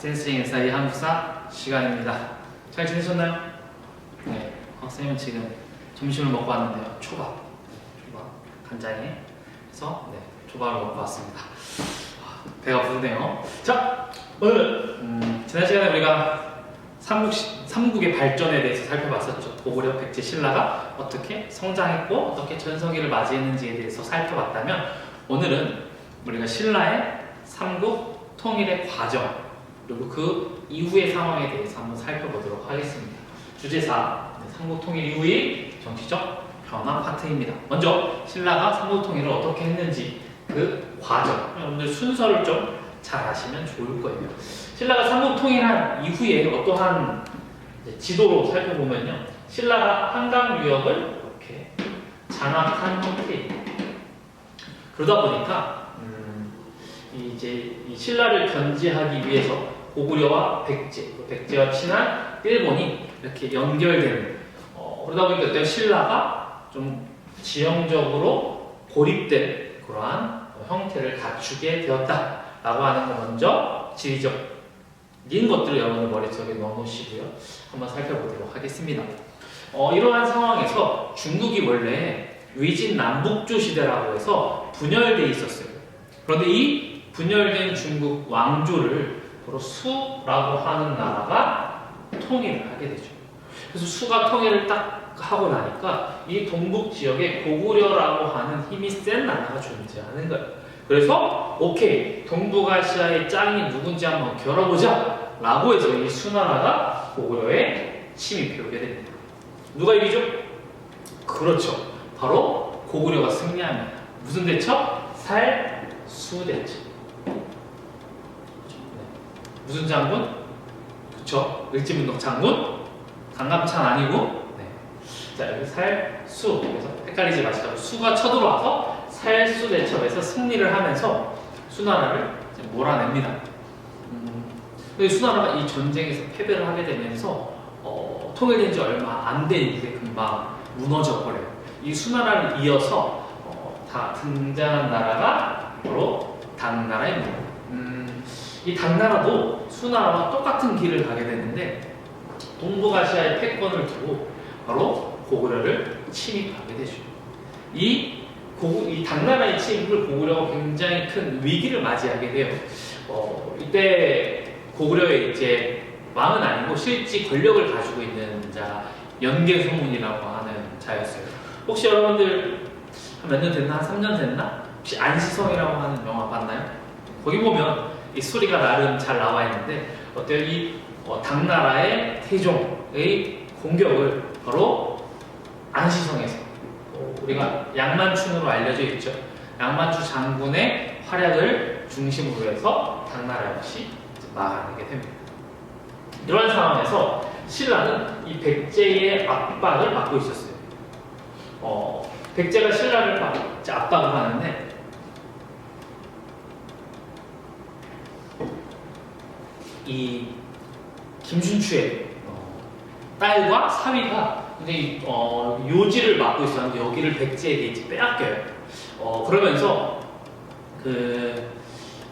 센스링 인사이 한국사 시간입니다. 잘 지내셨나요? 네, 선생님은 지금 점심을 먹고 왔는데요. 초밥 간장에 해서 초밥을 먹고 왔습니다. 배가 부르네요. 자, 오늘 지난 시간에 우리가 삼국의 발전에 대해서 살펴봤었죠. 고구려, 백제, 신라가 어떻게 성장했고 어떻게 전성기를 맞이했는지에 대해서 살펴봤다면, 오늘은 우리가 신라의 삼국 통일의 과정 그리고 그 이후의 상황에 대해서 한번 살펴보도록 하겠습니다. 주제사 삼국 통일 이후의 정치적 변화 파트입니다. 먼저 신라가 삼국 통일을 어떻게 했는지 그 과정, 여러분들 순서를 좀 잘 아시면 좋을 거예요. 신라가 삼국 통일한 이후에 어떠한 지도로 살펴보면요, 신라가 한강 유역을 이렇게 장악한 형태입니다. 그러다 보니까 이제 이 신라를 견제하기 위해서 고구려와 백제와 친한 일본이 이렇게 연결되는, 그러다 보니까 신라가 좀 지형적으로 고립된 그러한 형태를 갖추게 되었다라고 하는 거, 먼저 지리적인 것들을 여러분들 머릿속에 넣어놓으시고요. 한번 살펴보도록 하겠습니다. 이러한 상황에서 중국이 원래 위진 남북조 시대라고 해서 분열되어 있었어요. 그런데 이 분열된 중국 왕조를 바로 수라고 하는 나라가 통일을 하게 되죠. 그래서 수가 통일을 딱 하고 나니까 이 동북 지역에 고구려라고 하는 힘이 센 나라가 존재하는 거예요. 그래서 오케이, 동북아시아의 짱이 누군지 한번 겨뤄보자 라고 해서 이 수나라가 고구려에 침입해 오게 됩니다. 누가 이기죠? 그렇죠, 바로 고구려가 승리합니다. 무슨 대첩? 살수대첩. 무슨 장군? 그쵸, 을지문덕 장군? 강감찬 아니고, 자, 여기 살수, 그래서 헷갈리지 마시라고, 수가 쳐들어와서 살수대첩에서 승리를 하면서 수나라를 몰아냅니다. 근데 수나라가 이 전쟁에서 패배를 하게 되면서 통일된 지 얼마 안 된 이후에 금방 무너져 버려요. 이 수나라를 이어서 다 등장한 나라가 바로 당나라입니다. 이 당나라도 수나라와 똑같은 길을 가게 되는데, 동북아시아의 패권을 두고 바로 고구려를 침입하게 되죠. 이 당나라의 침입을 고구려가 굉장히 큰 위기를 맞이하게 돼요. 이때 고구려의 이제 왕은 아니고 실제 권력을 가지고 있는 자, 연개소문이라고 하는 자였어요. 혹시 여러분들 몇 년 됐나? 한 3년 됐나? 혹시 안시성이라고 하는 영화 봤나요? 거기 보면 이 스토리가 나름 잘 나와 있는데, 어때요? 이 당나라의 태종의 공격을 바로 안시성에서, 우리가 양만춘으로 알려져 있죠. 양만추 장군의 활약을 중심으로 해서 당나라 역시 막아내게 됩니다. 이러한 상황에서 신라는 이 백제의 압박을 받고 있었어요. 백제가 신라를 압박을 하는데, 이 김춘추의 딸과 사위가 굉장히 요지를 맡고 있었는데 여기를 백제에게 이제 빼앗겨요. 그러면서 그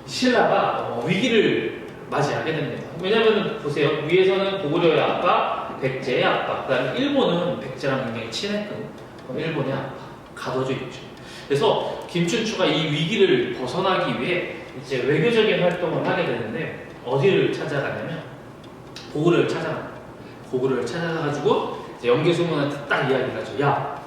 신라가 위기를 맞이하게 됩니다. 왜냐면 보세요, 위에서는 고구려의 압박, 백제의 압박, 그다음에 일본은 백제랑 굉장히 친했거든요. 그럼 일본의 압박 가둬져 있죠. 그래서 김춘추가 이 위기를 벗어나기 위해 이제 외교적인 활동을 하게 되는데, 어디를 찾아가냐면 고구려를 찾아갑니다. 고구려를 찾아가가지고 연개소문한테 딱 이야기를 하죠. 야,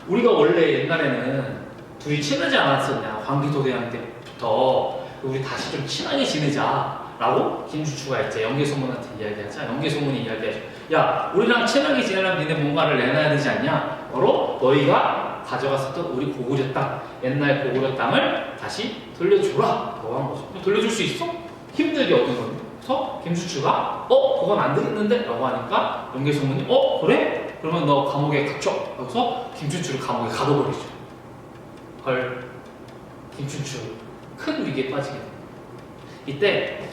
우리가 원래 옛날에는 둘이 친하지 않았었냐, 광기도대왕 때부터. 우리 다시 좀 친하게 지내자 라고 김춘추가 이제 연개소문한테 이야기하자. 연개소문이 이야기하죠. 야, 우리랑 친하게 지내려면 니네 뭔가를 내놔야 되지 않냐. 바로 너희가 가져갔었던 우리 고구려 땅, 옛날 고구려 땅을 다시 돌려주라 라고 한 거죠. 돌려줄 수 있어? 힘들게 얻은 거예요. 그래서 김춘추가 그건 안 되겠는데? 라고 하니까 연개소문이 그래? 그러면 너 감옥에 갇혀. 그래서 김춘추를 감옥에 가둬버리죠. 헐, 김춘추 큰 위기에 빠지게 됩니다. 이때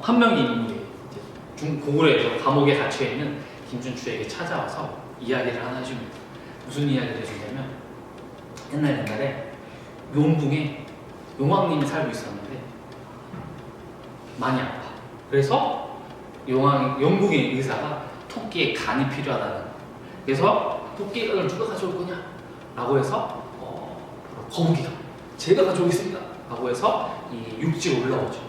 한 명의 인물이 고구려에서 감옥에 갇혀있는 김춘추에게 찾아와서 이야기를 하나 해줍니다. 무슨 이야기를 해주냐면, 옛날에 용궁에 용왕님이 살고 있었는데 많이 아파. 그래서 영국의 의사가 토끼의 간이 필요하다는. 그래서 토끼를 누가 가져올 거냐? 라고 해서 거북이가 제가 가져오겠습니다. 라고 해서 이 육지로 올라오죠.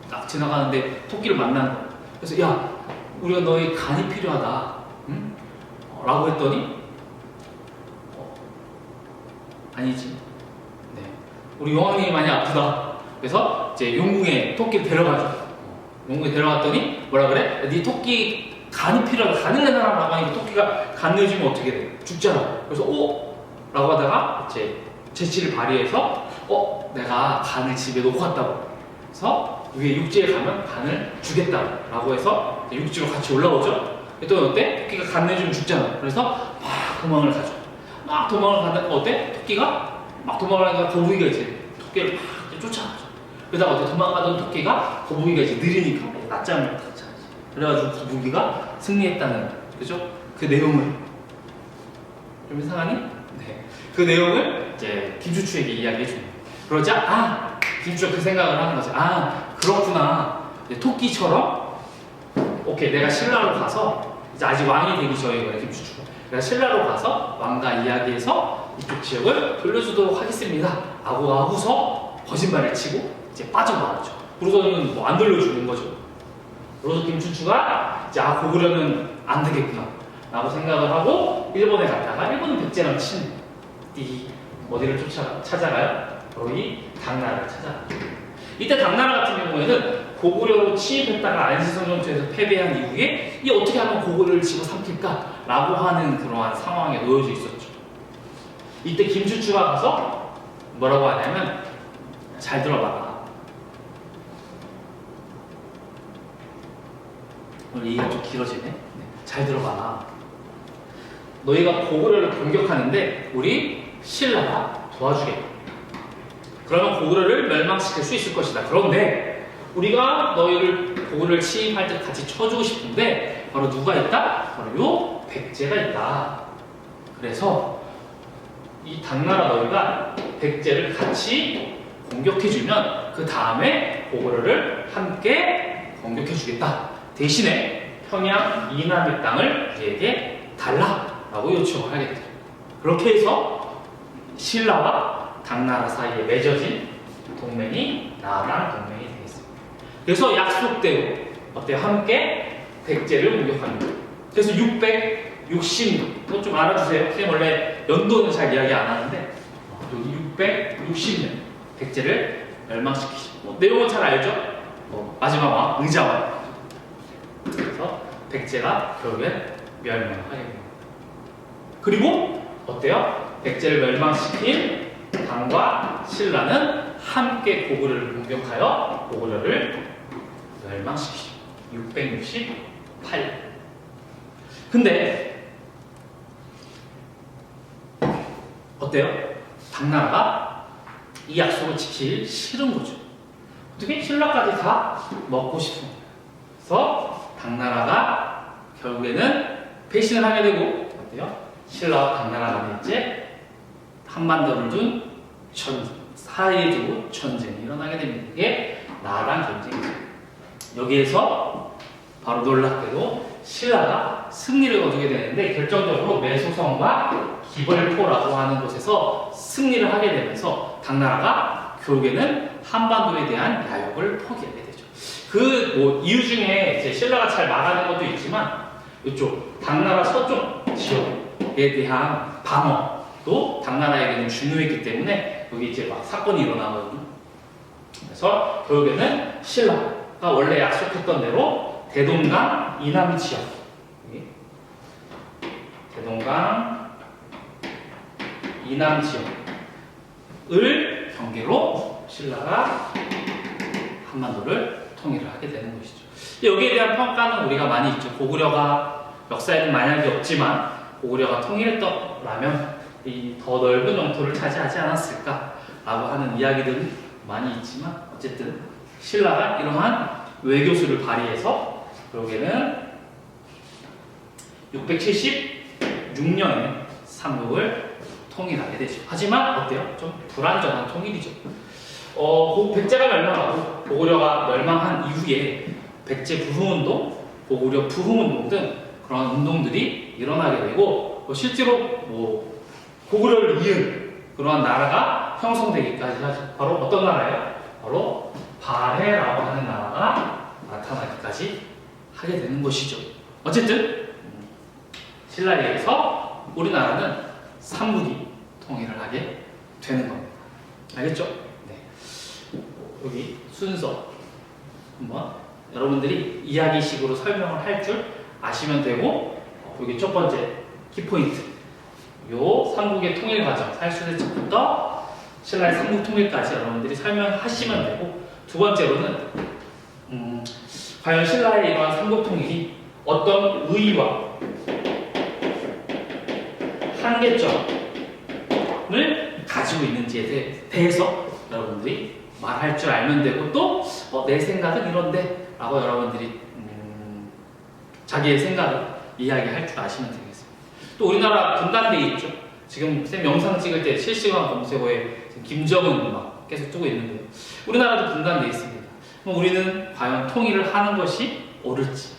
딱 지나가는데 토끼를 만나는 거예요. 그래서 야, 우리가 너의 간이 필요하다. 응? 라고 했더니 아니지. 네. 우리 용왕님이 많이 아프다. 그래서 이제 용궁에 토끼를 데려가죠. 용궁에 데려갔더니 뭐라 그래? 네 토끼 간이 필요하다. 간을 내놔라고 하니까 토끼가 간 내주면 어떻게 돼? 죽잖아. 그래서 라고 하다가 이제 재치를 발휘해서 내가 간을 집에 놓고 갔다고. 그래서 위에 육지에 가면 간을 주겠다라고 해서 육지로 같이 올라오죠. 또 어때? 토끼가 간 내주면 죽잖아. 그래서 막 도망을 가죠. 막 도망을 가다가 어때? 토끼가 막 도망가니까 거북이가 이제 토끼를 막 쫓아가죠. 그러다가 어때? 도망가던 토끼가 거북이가 이제 느리니까 낮잠을 딱 자지. 그래가지고 거북이가 승리했다는, 그죠? 그 내용을 좀 이상하니? 네. 그 내용을 이제 김추추에게 이야기해줍니다. 그러자 김추추가 그 생각을 하는 거지. 그렇구나. 토끼처럼 오케이, 내가 신라로 가서 이제 아직 왕이 되기 전이거든요, 김추추가. 내가 신라로 가서 왕과 이야기해서 이쪽 지역을 돌려주도록 하겠습니다. 하고서 거짓말을 치고 이제 빠져나왔죠. 그러고는 뭐 안 돌려주는 거죠. 그래서 김추추가 이제 고구려는 안 되겠구나 라고 생각을 하고 일본에 갔다가 일본은 백제랑 친 어디를 찾아가요? 바로 이 당나라를 찾아가요. 이때 당나라 같은 경우에는 고구려로 침입했다가 안시성전투에서 패배한 이후에 이 어떻게 하면 고구려를 집어삼킬까? 라고 하는 그러한 상황에 놓여져 있었죠. 이때 김추추가 가서 뭐라고 하냐면, 잘 들어봐라. 오늘 얘기가 좀 길어지네. 네. 잘 들어봐라. 너희가 고구려를 공격하는데 우리 신라가 도와주겠다. 그러면 고구려를 멸망시킬 수 있을 것이다. 그런데 우리가 너희를 고구려를 침입할 때 같이 쳐주고 싶은데 바로 누가 있다? 바로 요 백제가 있다. 그래서 이 당나라 너희가 백제를 같이 공격해주면 그 다음에 고구려를 함께 공격해주겠다. 대신에 평양 이남의 땅을 우리에게 달라라고 요청을 하겠다. 그렇게 해서 신라와 당나라 사이에 맺어진 동맹이 나아랑 동맹이 되겠습니다. 그래서 약속대로 어때요? 함께 백제를 공격합니다. 그래서 660년, 그것 좀 알아주세요. 선생님 원래 연도는 잘 이야기 안 하는데 여기 660년 백제를 멸망시키시고, 내용은 잘 알죠? 마지막 왕 의자왕. 그래서 백제가 결국엔 멸망하게 됩니다. 그리고 어때요? 백제를 멸망시킨 당과 신라는 함께 고구려를 공격하여 고구려를 멸망시키죠. 668년. 근데 어때요? 당나라가 이 약속을 지키기 싫은 거죠. 어떻게? 신라까지 다 먹고 싶은 거예요. 그래서 당나라가 결국에는 배신을 하게 되고, 어때요? 신라와 당나라가 이제 한반도를 둔 사이에 전쟁이 일어나게 됩니다. 이게 나랑 전쟁이죠. 여기에서 바로 놀랍게도 신라가 승리를 거두게 되는데, 결정적으로 매소성과 기벌포라고 하는 곳에서 승리를 하게 되면서 당나라가 결국에는 한반도에 대한 야욕을 포기하게 되죠. 그 이유 중에 이제 신라가 잘 말하는 것도 있지만, 이쪽 당나라 서쪽 지역에 대한 방어도 당나라에게는 중요했기 때문에 여기 이제 막 사건이 일어나거든요. 그래서 결국에는 신라가 원래 약속했던 대로 대동강 이남 지역, 대동강 이남 지역을 경계로 신라가 한반도를 통일을 하게 되는 것이죠. 여기에 대한 평가는 우리가 많이 있죠. 고구려가 역사에는 만약에 없지만 고구려가 통일했더라면 이 더 넓은 영토를 차지하지 않았을까라고 하는 이야기들은 많이 있지만, 어쨌든 신라가 이러한 외교수를 발휘해서 결국에는 676년에 삼국을 통일하게 되죠. 하지만 어때요? 좀 불완전한 통일이죠. 백제가 멸망하고 고구려가 멸망한 이후에 백제 부흥운동, 고구려 부흥운동 등 그런 운동들이 일어나게 되고 실제로 고구려를 이은 그러한 나라가 형성되기까지 하죠. 바로 어떤 나라예요? 바로 발해라고 하는 나라가 나타나기까지 하게 되는 것이죠. 어쨌든 신라에 의해서 우리나라는 삼국이 통일을 하게 되는 겁니다. 알겠죠? 네. 여기 순서 한번 여러분들이 이야기식으로 설명을 할 줄 아시면 되고 여기 첫 번째 키포인트 요 삼국의 통일 과정 살수대첩부터 신라의 삼국 통일까지 여러분들이 설명하시면 되고 두 번째로는 과연 신라의 이러한 삼국 통일이 어떤 의의와 한계점을 가지고 있는지에 대해서 여러분들이 말할 줄 알면 되고 또 내 생각은 이런데 라고 여러분들이 자기의 생각을 이야기할 줄 아시면 되겠습니다. 또 우리나라 분단돼 있죠. 지금 쌤 영상 찍을 때 실시간 검색어에 김정은 막 계속 뜨고 있는데요. 우리나라도 분단돼 있습니다. 그럼 우리는 과연 통일을 하는 것이 옳을지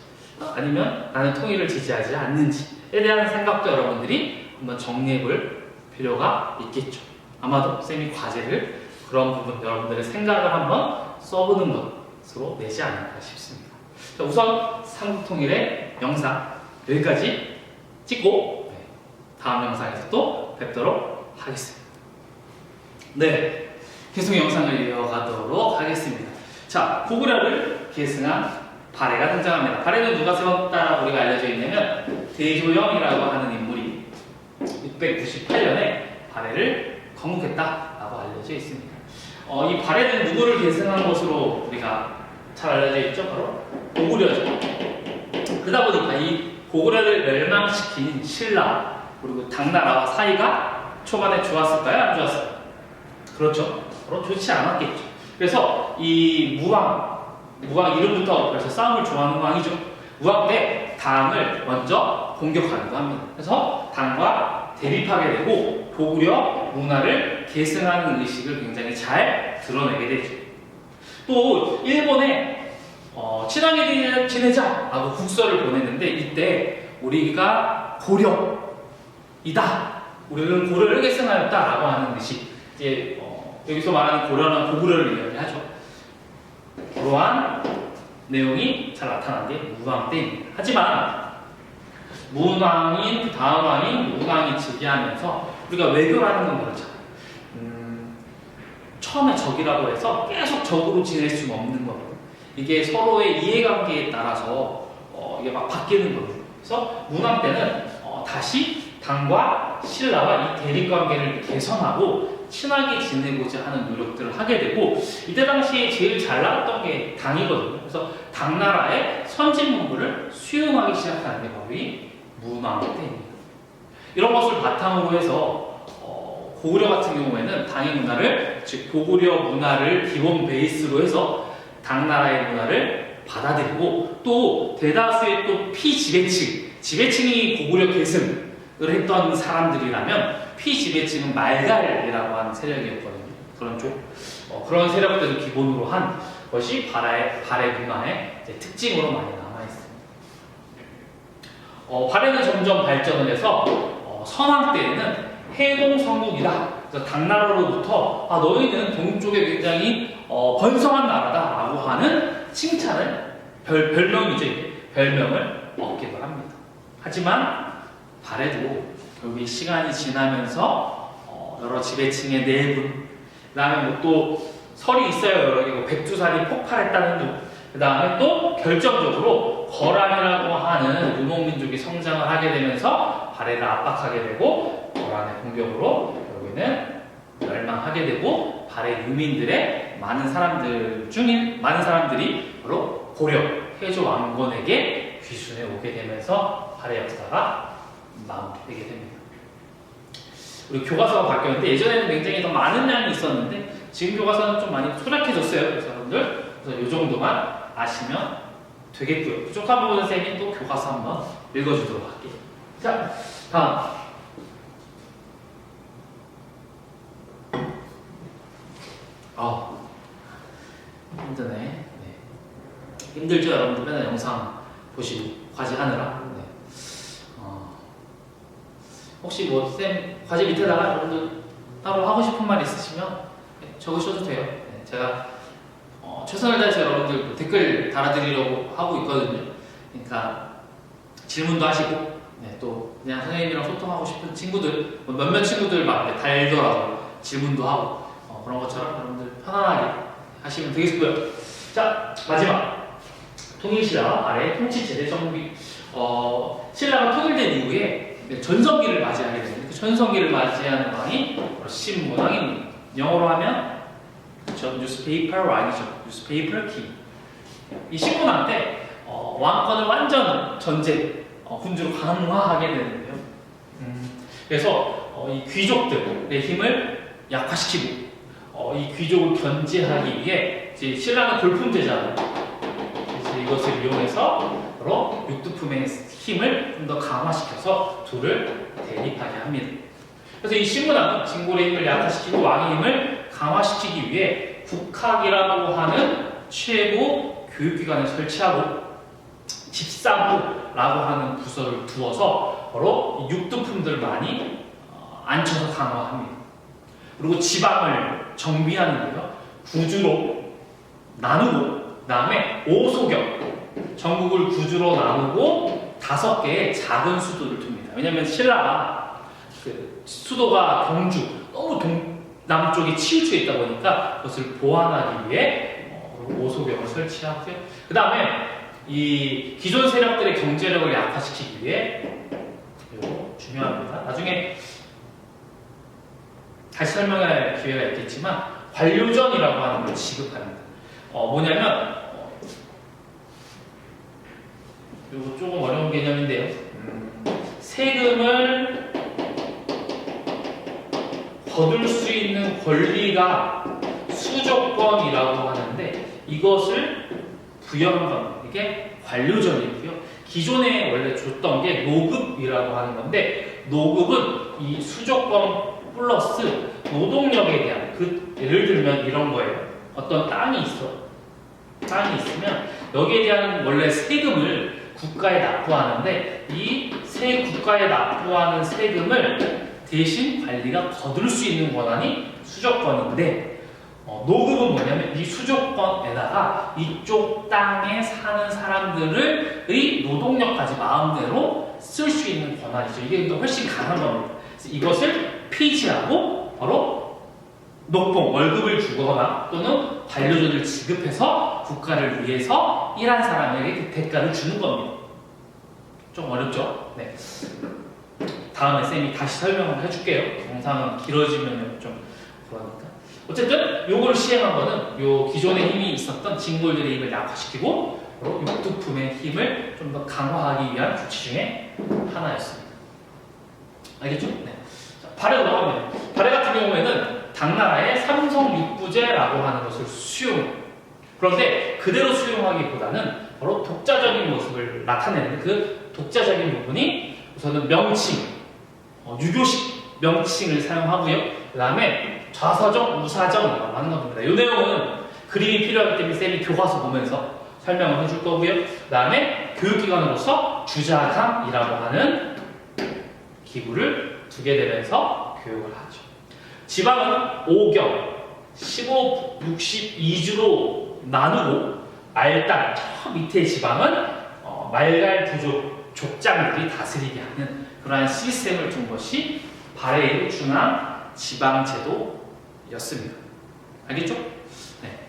아니면 나는 통일을 지지하지 않는지에 대한 생각도 여러분들이 한번 정리해 볼 필요가 있겠죠. 아마도 쌤이 과제를 그런 부분 여러분들의 생각을 한번 써보는 것으로 내지 않을까 싶습니다. 자, 우선 삼국통일의 영상 여기까지 찍고 다음 영상에서 또 뵙도록 하겠습니다. 네, 계속 영상을 이어가도록 하겠습니다. 자, 고구려를 계승한 발해가 등장합니다. 발해는 누가 세웠다라고 우리가 알려져 있냐면 대조영이라고 하는 인물이 698년에 발해를 건국했다라고 알려져 있습니다. 이 발해는 누구를 계승한 것으로 우리가 잘 알려져 있죠? 바로 고구려죠. 그러다 보니까 이 고구려를 멸망시킨 신라 그리고 당나라와 사이가 초반에 좋았을까요? 안 좋았을까요? 그렇죠. 바로 좋지 않았겠죠. 그래서 이 무왕 이름부터 벌써 싸움을 좋아하는 왕이죠. 무왕 때 당을 먼저 공격하기도 합니다. 그래서 당과 대립하게 되고 고구려 문화를 계승하는 의식을 굉장히 잘 드러내게 되죠. 또 일본에 친하게 지내자라고 국서를 보냈는데 이때 우리가 고려이다. 우리는 고려를 계승하였다라고 하는 것이 이제 여기서 말하는 고려는 고구려를 이야기하죠. 그러한 내용이 잘 나타난 게 무왕 때입니다. 하지만 문왕인 그 다음 왕인 문왕이 즉위하면서 우리가 외교라는 건 그렇잖아요. 처음에 적이라고 해서 계속 적으로 지낼 수는 없는 거예요. 이게 서로의 이해관계에 따라서 이게 막 바뀌는 거예요. 그래서 문왕 때는 다시 당과 신라와 이 대립관계를 개선하고 친하게 지내고자 하는 노력들을 하게 되고 이때 당시에 제일 잘 나갔던 게 당이거든요. 그래서 당나라의 선진문물을 수용하기 시작하는 게 바로 이 문왕 때입니다. 이런 것을 바탕으로 해서 고구려 같은 경우에는 당의 문화를 즉 고구려 문화를 기본 베이스로 해서 당나라의 문화를 받아들이고 또 대다수의 또 지배층이 고구려 계승을 했던 사람들이라면 피지배층은 말갈이라고 하는 세력이었거든요. 그런 쪽 그런 세력들을 기본으로 한 것이 발해 문화의 특징으로 많이 남아 있습니다. 발해는 점점 발전을 해서 선왕 때에는 해동성국이다. 그래서 당나라로부터 너희는 동쪽에 굉장히 번성한 나라다라고 하는 칭찬을 별명이죠. 별명을 얻기도 합니다. 하지만 발해도 결국 시간이 지나면서 여러 지배층의 내분, 그다음에 또 설이 있어요. 여러 개 백두산이 폭발했다는 둥. 그다음에 또 결정적으로 거란이라고 하는 유목민족이 성장을 하게 되면서 발해를 압박하게 되고 거란의 공격으로 결국에는 멸망하게 되고 발해 유민들의 많은 사람들이 바로 고려 해조 왕건에게 귀순해 오게 되면서 발해 역사가 마무리되게 됩니다. 우리 교과서가 바뀌었는데 예전에는 굉장히 더 많은 양이 있었는데 지금 교과서는 좀 많이 소략해졌어요. 여러분들. 그래서 이 정도만 아시면 되겠고요. 부족한 부분은 쌤이 또 교과서 한번 읽어주도록 할게요. 자, 다음. 힘들죠? 여러분들 맨날 영상 보시고 과제하느라. 네. 혹시 뭐 쌤 과제 밑에다가 여러분들 따로 하고 싶은 말 있으시면 네, 적으셔도 돼요. 네, 제가 최선을 다해서 여러분들 댓글 달아드리려고 하고 있거든요. 그러니까 질문도 하시고 네, 또 그냥 선생님이랑 소통하고 싶은 친구들 뭐 몇몇 친구들 막 달더라고요. 질문도 하고 그런 것처럼 여러분들 편안하게 하시면 되겠고요. 자, 마지막 통일신라 아래 통치 제대 정비. 신라가 통일된 이후에 전성기를 맞이하게 됩니다. 그 전성기를 맞이하는 왕이 바로 신문왕입니다. 영어로 하면 뉴스페이퍼 왕이죠. 뉴스페이퍼 킹. 이 신문왕 때 왕권을 완전 전제 군주로 강화하게 되는데요. 그래서 이 귀족들의 힘을 약화시키고 이 귀족을 견제하기 위해 이제 신라는 골품제잖아요. 그래서 이것을 이용해서 바로 육두품의 힘을 좀 더 강화시켜서 둘을 대립하게 합니다. 그래서 이 신문왕은 진골의 힘을 약화시키고 왕의 힘을 강화시키기 위해 국학이라고 하는 최고 교육기관을 설치하고 집사부라고 하는 부서를 두어서 바로 육두품들을 많이 앉혀서 강화합니다. 그리고 지방을 정비하는데요. 구주로 나누고 그 다음에 오소경 전국을 구주로 나누고 5개의 작은 수도를 둡니다. 왜냐하면 신라가 그 수도가 경주 너무 동남쪽에 치우쳐 있다 보니까 그것을 보완하기 위해 오소경을 설치하고요. 그 다음에 이 기존 세력들의 경제력을 약화시키기 위해 이거 중요합니다. 나중에 다시 설명할 기회가 있겠지만 관료전이라고 하는 걸 지급합니다. 뭐냐면 이거 조금 어려운 개념인데요. 세금을 거둘 수 있는 권리가 수조권이라고 하는데 이것을 부여한 겁니다. 이게 관료전이고요. 기존에 원래 줬던 게 노급이라고 하는 건데 노급은 이 수조권 플러스 노동력에 대한 예를 들면 이런 거예요. 어떤 땅이 있으면 여기에 대한 원래 세금을 국가에 납부하는데 이 국가에 납부하는 세금을 대신 관리가 거둘 수 있는 권한이 수조권인데 노급은 뭐냐면 이 수조권에다가 이쪽 땅에 사는 사람들의 노동력까지 마음대로 쓸 수 있는 권한이죠. 이게 훨씬 강한 겁니다. 그래서 이것을 폐지하고 바로 녹봉, 월급을 주거나 또는 관료전을 지급해서 국가를 위해서 일한 사람에게 그 대가를 주는 겁니다. 좀 어렵죠? 네. 다음에 쌤이 다시 설명을 해줄게요. 영상은 길어지면 좀 그러니까. 어쨌든 요걸 시행한 거는 요 기존의 힘이 있었던 진골들의 힘을 약화시키고 바로 육두품의 힘을 좀 더 강화하기 위한 조치 중에 하나였습니다. 알겠죠? 네. 자, 발해로 나갑니다. 발해 같은 경우에는 당나라의 삼성육부제라고 하는 것을 수용해요. 그런데 그대로 수용하기보다는 바로 독자적인 모습을 나타내는 그 독자적인 부분이 우선은 명칭, 유교식 명칭을 사용하고요. 그 다음에 좌서정, 우사정이라고 하는 겁니다. 이 내용은 그림이 필요하기 때문에 쌤이 교과서 보면서 설명을 해줄 거고요. 그 다음에 교육기관으로서 주자강이라고 하는 기구를 두게 되면서 교육을 하죠. 지방은 5경, 15, 62주로 나누고 말단, 저 밑에 지방은 말갈 부족 족장들이 다스리게 하는 그러한 시스템을 둔 것이 발해의 중앙 지방제도였습니다. 알겠죠? 네.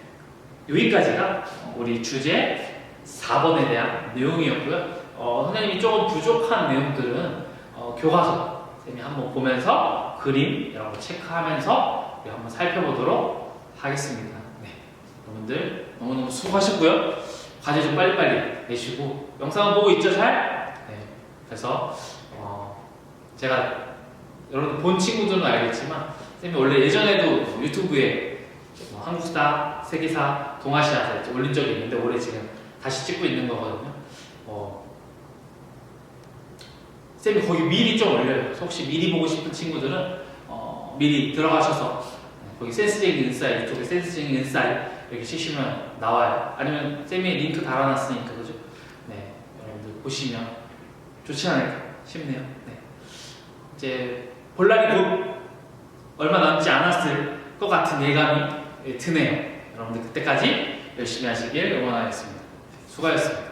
여기까지가 우리 주제 4번에 대한 내용이었고요. 선생님이 조금 부족한 내용들은 교과서 쌤이 한번 보면서 그림 이런 거 체크하면서 우리 한번 살펴보도록 하겠습니다. 네. 여러분들 너무너무 수고하셨고요. 과제 좀 빨리빨리 내시고 영상은 보고 있죠? 잘? 네. 그래서 제가 여러분 본 친구들은 알겠지만 쌤이 원래 예전에도 유튜브에 한국스타, 세계사, 동아시아사 올린 적이 있는데 올해 지금 다시 찍고 있는 거거든요. 쌤이 거기 미리 좀 올려요. 그래서 혹시 미리 보고 싶은 친구들은 미리 들어가셔서 거기 센스쟁이 인사이트, 유튜브에 센스쟁이 인사이트 이렇게 치시면 나와요. 아니면 쌤이 링크 달아놨으니까, 그죠? 네, 여러분들 보시면 좋지 않을까 싶네요. 네. 이제 볼날이 곧 얼마 남지 않았을 것 같은 예감이 드네요. 여러분들 그때까지 열심히 하시길 응원하겠습니다. 수고하셨습니다.